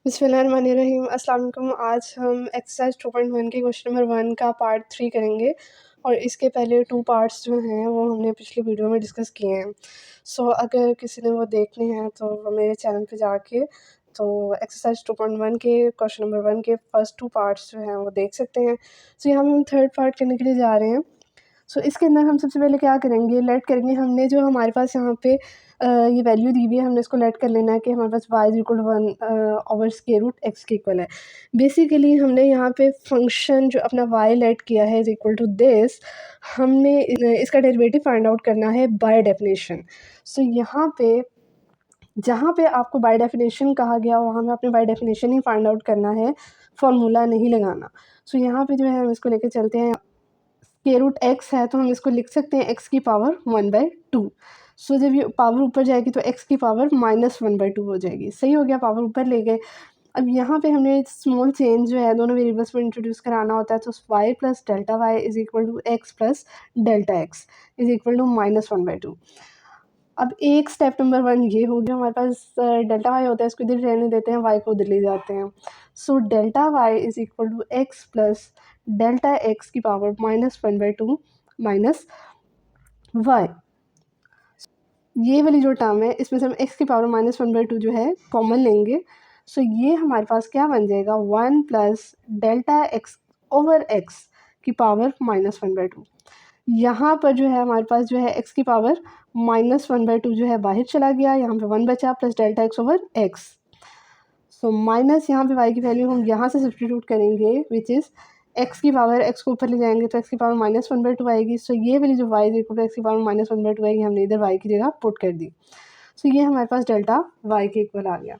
बिस्मिल्लाहिर्रहमानिर्रहीम। अस्सलाम वालेकुम। आज हम एक्सरसाइज 2.1 के क्वेश्चन नंबर 1 का पार्ट 3 करेंगे और इसके पहले 2 पार्ट्स जो हैं वो हमने पिछली वीडियो में डिस्कस किए हैं। अगर किसी ने वो देखने हैं तो वो मेरे चैनल पे जाके तो एक्सरसाइज 2.1 के क्वेश्चन नंबर 1 के फर्स्ट 2 पार्ट्स जो हैं वो देख सकते हैं। यहाँ हम थर्ड पार्ट करने के लिए जा रहे हैं। इसके अंदर हम सबसे पहले क्या करेंगे, लेट करेंगे। हमने जो हमारे पास यहाँ पे ये वैल्यू दी हुई है, हमने इसको लेट कर लेना है कि हमारे पास y is equal to 1 over square root x के इक्वल है। बेसिकली हमने यहाँ पे फंक्शन जो अपना y लेट किया है इज़ इक्वल टू दिस। हमने इसका डेरिवेटिव फाइंड आउट करना है बाय डेफिनेशन। यहाँ पे जहाँ पे आपको बाय डेफिनेशन कहा गया वहाँ में आपने by definition he find out करना है, फार्मूला नहीं लगाना। यहाँ पे जो है हम इसको लेके चलते हैं। स्क्वायर रूट x है तो हम इसको लिख सकते हैं x की पावर 1/2। जब ये पावर ऊपर जाएगी तो x की पावर -1/2 हो जाएगी। सही हो गया, पावर ऊपर ले गए। अब यहाँ पे हमने स्मॉल चेंज जो है दोनों वेरिएबल्स में इंट्रोड्यूस कराना होता है। y plus delta Y is equal to x plus delta X is equal to -1/2। अब एक स्टेप नंबर 1 ये हो गया। हमारे पास डेल्टा वाई होता है, इसको इधर रहने देते हैं, y को उधर ले जाते हैं। Delta Y is equal to x plus delta X की पावर -1/2 माइनस y। ये वाली जो टर्म है इसमें से हम x की पावर -1/2 जो है कॉमन लेंगे। ये हमारे पास क्या बन जाएगा, 1 plus delta X over x की पावर -1/2। यहाँ पर जो है हमारे पास जो है x की पावर -1/2 जो है बाहर चला गया, यहाँ पे 1 बचा plus delta X over x। Minus यहाँ पे y की वैल्यू हम यहाँ से सब्सटीट्यूट करेंगे विच इज़ x की पावर, x को ऊपर ले जाएंगे तो x की पावर -1/2 आएगी। ये वाली जो y is equal to x की पावर -1/2 आएगी, हमने इधर y की जगह पुट कर दी। ये हमारे पास डेल्टा y के इक्वल आ गया।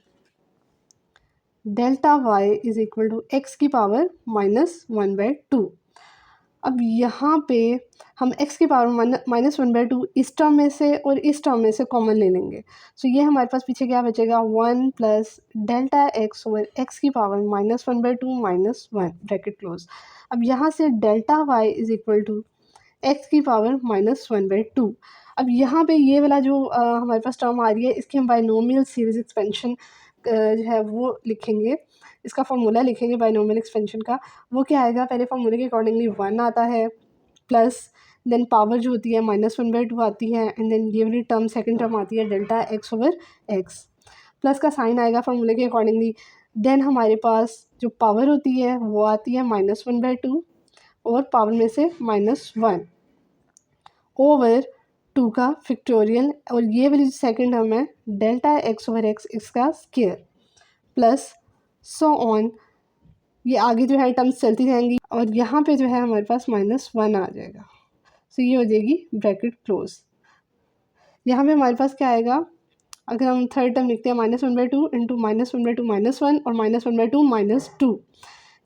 Delta y is equal to x की पावर -1/2। अब यहाँ पे हम x की पावर -1/2 इस टर्म में से और इस टर्म में से कॉमन ले लेंगे। ये हमारे पास पीछे क्या बचेगा, 1 plus delta X over x की पावर -1/2 माइनस 1 ब्रैकेट क्लोज। अब यहाँ से delta y is equal to x की पावर -1/2। अब यहाँ पे ये वाला जो हमारे पास टर्म आ रही है इसकी हम बाइनोमियल सीरीज एक्सपेंशन जो है वो लिखेंगे, इसका फॉर्मूला लिखेंगे बाइनोमियल एक्सपेंशन का। वो क्या आएगा, पहले फॉर्मूले के अकॉर्डिंगली 1 आता है प्लस देन पावर जो होती है -1/2 आती है एंड देन ये वाली टर्म सेकंड टर्म आती है delta X over x. Plus का साइन आएगा फॉर्मूले के अकॉर्डिंगली। देन हमारे पास जो पावर होती है वो आती है -1/2 और पावर में से -1 ओवर 2 का फैक्टोरियल, और ये वाली जो सेकंड टर्म है डेल्टा एक्स ओवर एक्स इसका स्क्वायर प्लस सो ऑन। ये आगे जो है टर्म्स चलती जाएंगी और यहाँ पे जो है हमारे पास -1 आ जाएगा। ये हो जाएगी ब्रैकेट क्लोज। यहाँ पे हमारे पास क्या आएगा, अगर हम थर्ड टर्म लिखते हैं -1/2 इंटू -1/2 -1 और -1/2 -2,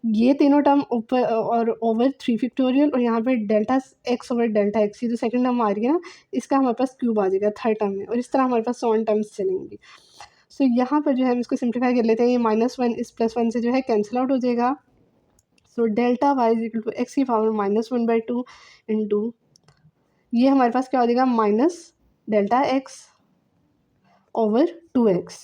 ये तीनों टर्म ऊपर और ओवर 3 फैक्टोरियल और यहाँ पे delta X over delta x, ये जो सेकंड टर्म आ रही है ना इसका हमारे पास क्यूब आ जाएगा थर्ड टर्म में, और इस तरह हमारे पास 100 टर्म्स चलेंगी। यहाँ पर जो है हम इसको सिंप्लीफाई कर लेते हैं। ये -1 इस +1 से जो है कैंसिल आउट हो जाएगा। Delta Y is equal to X की पावर -1/2 इंटू ये हमारे पास क्या हो जाएगा, minus delta X over 2x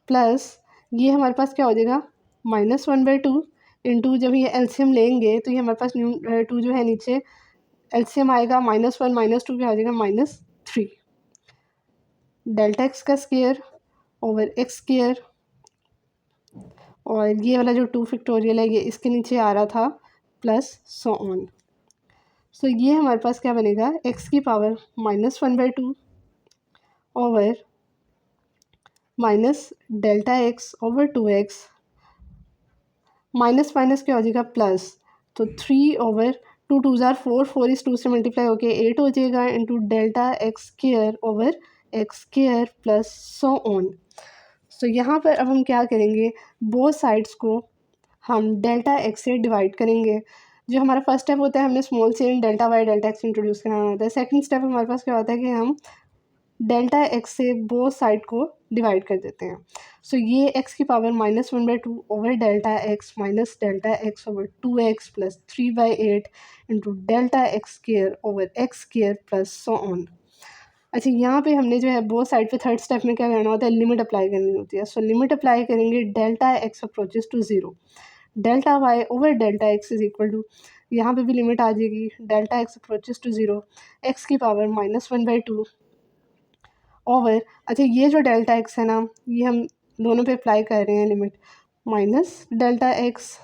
plus ये हमारे पास क्या हो जाएगा -1/2 इंटू जब ये एलसीएम लेंगे तो ये हमारे पास 2 जो है नीचे एलसीएम आएगा, -1 -2 क्या हो जाएगा -3 डेल्टा एक्स का स्क्वायर ओवर एक्स स्क्वायर, और ये वाला जो 2 फैक्टोरियल है ये इसके नीचे आ रहा था प्लस सो ऑन। ये हमारे पास क्या बनेगा, x की power -1/2 over minus delta X over 2x minus minus क्या हो जाएगा प्लस, तो 3 ओवर 2 2 ज़ार 4 4 इस 2 से मल्टीप्लाई होके 8 हो जाएगा into delta X square over X square plus so on. यहाँ पर अब हम क्या करेंगे, बोथ साइड्स को हम डेल्टा एक्स से डिवाइड करेंगे। जो हमारा फर्स्ट स्टेप होता है हमने small change delta Y delta X introduce कराना होता है। सेकंड स्टेप हमारे पास क्या होता है कि हम डेल्टा एक्स से बोथ साइड को डिवाइड कर देते हैं। ये एक्स की power -1/2 over delta x minus delta X over 2x plus 3/8 into delta X square over X square plus so on. अच्छा, यहाँ पे हमने जो है बोथ साइड पे थर्ड स्टेप में क्या करना होता है, लिमिट अप्लाई करनी होती है। सो लिमिट अप्लाई करेंगे, delta X approaches to zero, delta Y over delta X is equal to, यहाँ पे भी लिमिट आ जाएगी, delta X approaches to zero X की पावर -1/2 ओवर, अच्छा ये जो डेल्टा एक्स है ना, ये हम दोनों पे अप्लाई कर रहे हैं limit, minus delta X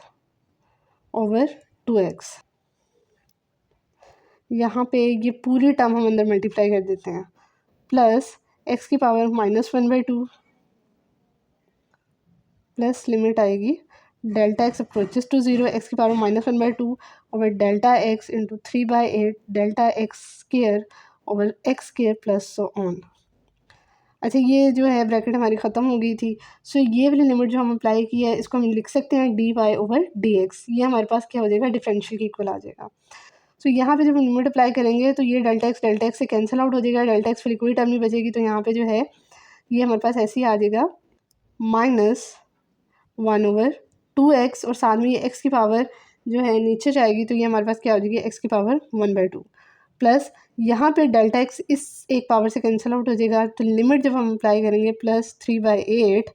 over 2x, यहाँ पे ये पूरी टर्म हम अंदर मल्टीप्लाई कर देते हैं, प्लस एक्स की पावर -1/2 प्लस लिमिट आएगी delta X approaches to zero X की power -1/2 over delta X into 3/8 delta X square over X square plus so on. अच्छा, ये जो है ब्रैकेट हमारी ख़त्म हो गई थी। सो ये वाली लिमिट जो हम अप्लाई की है, इसको हम लिख सकते हैं dy ओवर dx, ये हमारे पास क्या हो जाएगा, डिफरेंशियल के इक्वल आ जाएगा। सो यहाँ पे जब हम लिमिट अप्लाई करेंगे तो ये डेल्टा एक्स से कैंसिल आउट हो जाएगा, डेल्टा एक्स फिर कोई टर्म नहीं बचेगी, तो यहाँ पे जो है ये हमारे पास ऐसे ही आ जाएगा -1/2x, और साथ में ये x की पावर जो है नीचे जाएगी, तो ये हमारे पास क्या हो जाएगी, x की पावर 1/2 प्लस यहाँ पे डेल्टा एक्स इस एक पावर से कैंसिल आउट हो जाएगा, तो लिमिट जब हम अप्लाई करेंगे +3/8,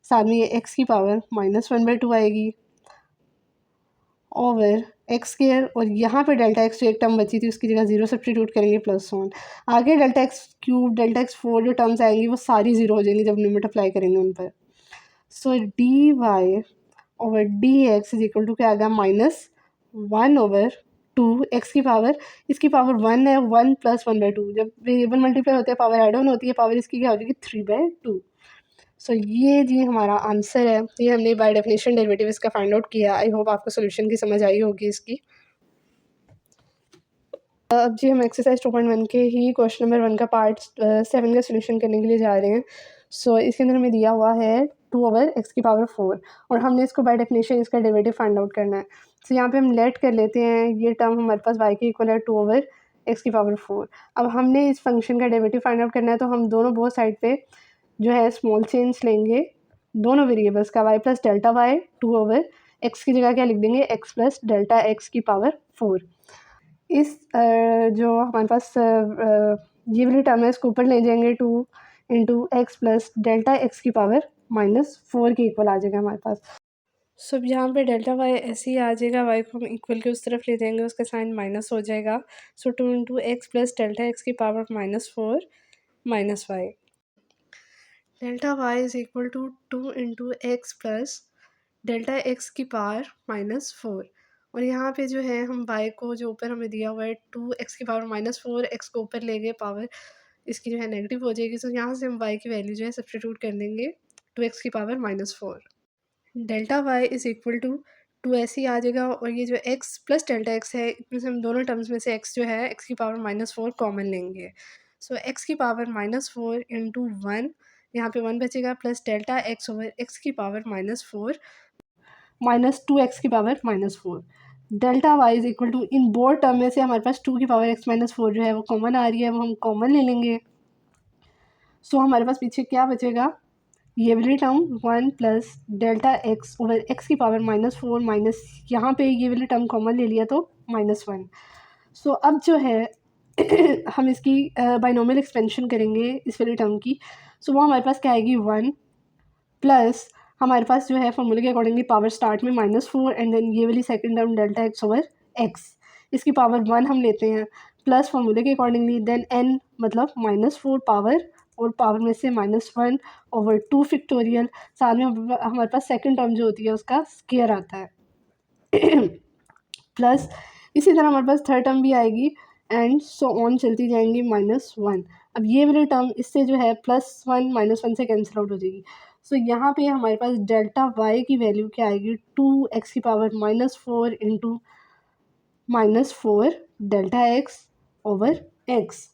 साथ में ये x की पावर -1/2 आएगी ओवर एक्स स्क्वायर, और यहाँ पे डेल्टा एक्स जो एक टर्म बची थी उसकी जगह 0 सब्स्टिट्यूट करेंगे +1, आगे delta x cube delta x 4 जो टर्म्स आएंगी वो सारी 0 हो जाएंगी जब लिमिट अप्लाई करेंगे उन पर। So D Y over D X is equal to क्या आ गया, -1/2 एक्स की पावर, इसकी पावर 1 है, 1 + 1/2, जब वेरिएबल मल्टीप्लाई होते हैं पावर एड ऑन होती है, पावर इसकी क्या हो जाएगी 3/2। सो ये जी हमारा आंसर है, ये हमने बाय डेफिनेशन डेरिवेटिव इसका फाइंड आउट किया। आई होप आपको सोल्यूशन की समझ आई होगी इसकी। अब जी हम एक्सरसाइज 2.1 के ही क्वेश्चन नंबर 1 का पार्ट 7 का सोल्यूशन करने के लिए जा रहे हैं। सो इसके अंदर हमें दिया हुआ है 2/x⁴, और हमने इसको बाय डेफिनेशन इसका डेरिवेटिव फाइंड आउट करना है। सो यहाँ पे हम लेट कर लेते हैं, ये टर्म हमारे पास y के इक्वल है 2/x⁴। अब हमने इस फंक्शन का डेरिवेटिव फाइंड आउट करना है, तो हम दोनों बोथ साइड पे जो है स्मॉल चेंज लेंगे दोनों वेरिएबल्स का, y + डेल्टा y 2/x की जगह क्या लिख देंगे, x + डेल्टा x⁴। इस जो हमारे पास ये वाली टर्म है इसको ऊपर ले जाएंगे, 2 × x + डेल्टा x⁻⁴ के इक्वल आ जाएगा हमारे पास। सो अब यहाँ पे डेल्टा y ऐसे ही आ जाएगा, y को हम इक्वल के उस तरफ ले जाएंगे, उसका साइन माइनस हो जाएगा। So 2 × x + delta x⁻⁴ -y, delta y is equal to 2 × x + delta x⁻⁴, और यहाँ पे जो है हम y को जो ऊपर हमें दिया हुआ है 2x⁻⁴, x को ऊपर ले गए, पावर इसकी जो है नेगेटिव हो जाएगी, तो यहाँ से हम y की वैल्यू जो है सब्स्टिट्यूट कर देंगे 2x⁻⁴। Delta y is equal to 2 ऐसे ही आ जाएगा, और ये जो x + डेल्टा x है, इसमें से हम दोनों टर्म्स में से x जो है x⁻⁻⁴ कॉमन लेंगे। सो x⁻⁻⁴ इंटू 1, यहाँ पे 1 बचेगा, plus delta x over x⁻⁻⁴ -2x⁻⁻⁴। Delta y is equal to, in both term में से हमारे पास 2x⁻⁴ जो है वो कॉमन आ रही है, वो हम कॉमन ले लेंगे। सो हमारे पास पीछे क्या बचेगा, ये वाली term 1 + delta x over x⁻⁻⁴, minus यहाँ पे ये वाली टर्म कॉमन ले लिया तो -1। सो अब जो है हम इसकी बाइनोमियल एक्सपेंशन करेंगे इस वाली टर्म की। सो वो हमारे पास क्या आएगी, 1 प्लस हमारे पास जो है फॉर्मूले के अकॉर्डिंगली पावर स्टार्ट में -4, एंड देन ये वाली second term delta x over x, इसकी पावर 1 हम लेते हैं, प्लस फॉर्मूले के अकॉर्डिंगली देन n मतलब -4 पावर, और पावर में से -1 ओवर 2 फैक्टोरियल, साथ में हमारे पास सेकंड टर्म जो होती है उसका स्क्वायर आता है प्लस इसी तरह हमारे पास थर्ड टर्म भी आएगी, एंड सो ऑन चलती जाएंगी -1। अब ये वाली टर्म इससे जो है +1 -1 से कैंसिल आउट हो जाएगी। सो यहाँ पे हमारे पास डेल्टा y की वैल्यू क्या आएगी, 2x⁻⁻⁴ into -4 delta x over x,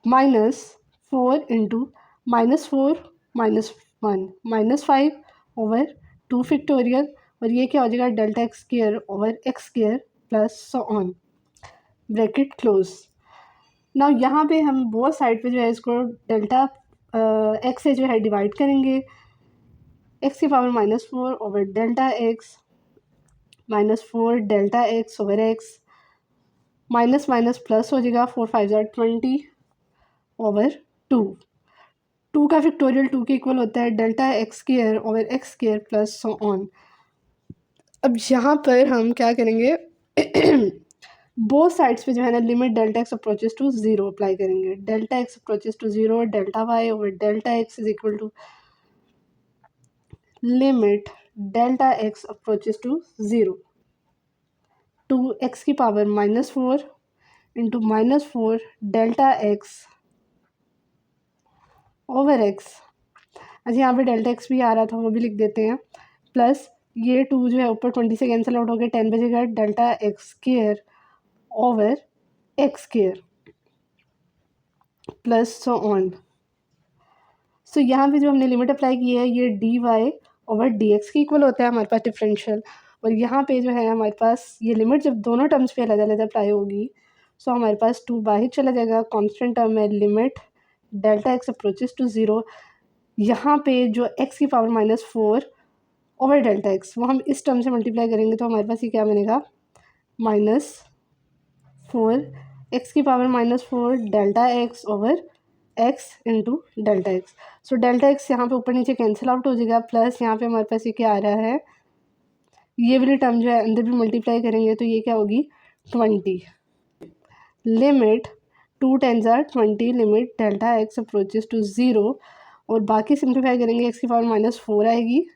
-4 into -4 -1 -5 over 2 factorial, और ये क्या हो जाएगा, delta x² over x² plus so on, bracket close. Now यहाँ पे हम बोथ साइड पे जो है इसको डेल्टा x से जो है डिवाइड करेंगे, x⁻⁻⁴ over delta x -4 delta x over x, minus minus plus हो जाएगा, 4 5 ज़ा 20 ओवर 2। 2 का फैक्टोरियल 2 के इक्वल होता है delta X square over X square plus so on. अब यहाँ पर हम क्या करेंगे बोथ साइड्स पे जो है ना limit delta X approaches to 0 apply करेंगे। Delta X approaches to 0 delta Y over delta X is equal to limit delta X approaches to 0 to X की power -4 into -4 delta X over X. अच्छा यहाँ पे delta x भी आ रहा था, वो भी लिख देते हैं, प्लस ये 2 जो है ऊपर 20 से कैंसिल आउट हो गया, 10 बजेगा delta X square over X square plus so on. So यहाँ पे जो हमने लिमिट अप्लाई की है ये D Y over D X की इक्वल होता है हमारे पास डिफरेंशियल। और यहाँ पे जो है हमारे पास ये लिमिट जब दोनों टर्म्स पे अलग अलग अप्लाई होगी, सो हमारे पास 2 बाहर चला जाएगा, कांस्टेंट टर्म है limit delta X approaches to 0। यहाँ पे जो x की पावर -4 ओवर डेल्टा एक्स वो हम इस टर्म से मल्टीप्लाई करेंगे तो हमारे पास ये क्या बनेगा, -4 x की power -4 delta X over x into delta x. So delta x यहाँ पे ऊपर नीचे कैंसिल आउट हो जाएगा, प्लस यहाँ पे हमारे पास ये क्या आ रहा है, ये वाली टर्म जो है अंदर भी मल्टीप्लाई करेंगे तो ये क्या होगी 20। लिमिट 2 10 ज़ा 20 limit delta X approaches to 0 और बाकी सिंप्लीफाई करेंगे, एक्स की पावर -4 आएगी,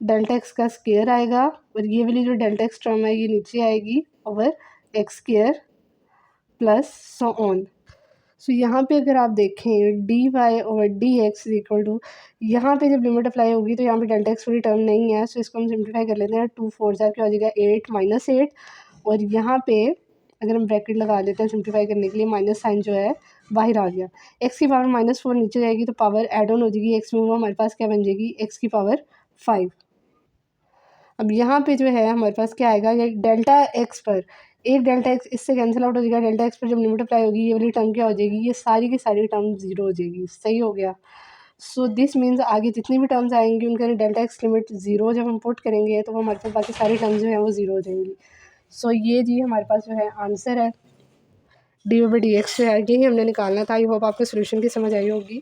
डेल्टा एक्स का स्क्वायर आएगा और ये वाली जो डेल्टा एक्स टर्म है ये नीचे आएगी over X square plus so on. So यहाँ पे अगर आप देखें D Y over D X equal to, यहाँ पे जब लिमिट अप्लाई होगी तो यहाँ पे डेल्टा एक्स वाली टर्म नहीं है, सो इसको हम सिंप्लीफाई कर लेते हैं। 2 4 ज़ा क्या हो जाएगा 8 -8 और यहाँ पे अगर हम ब्रैकेट लगा देते हैं सिंप्लीफाई करने के लिए, माइनस साइन जो है बाहर आ गया, एक्स की पावर -4 नीचे जाएगी तो पावर एड ऑन हो जाएगी एक्स में, वो हमारे पास क्या बन जाएगी एक्स की पावर 5। अब यहाँ पे जो है हमारे पास क्या आएगा, ये डेल्टा एक्स पर एक डेल्टा एक्स इससे कैंसिल आउट हो जाएगा, डेल्टा एक्स पर जब लिमिट अप्लाई होगी ये वाली टर्म क्या हो जाएगी, ये सारी की सारी टर्म 0 हो जाएगी। सही हो गया। सो दिस मीन्स आगे जितनी भी टर्म्स आएंगी उनका डेल्टा एक्स लिमिट 0 जब हम पुट करेंगे तो वो हमारे पास बाकी सारी टर्म्स जो है वो 0 हो जाएंगी। सो ये जी हमारे पास जो है आंसर है डी ओवर डी एक्स जो है, यही हमने निकालना था। आई होप आपको सोल्यूशन की समझ आई होगी।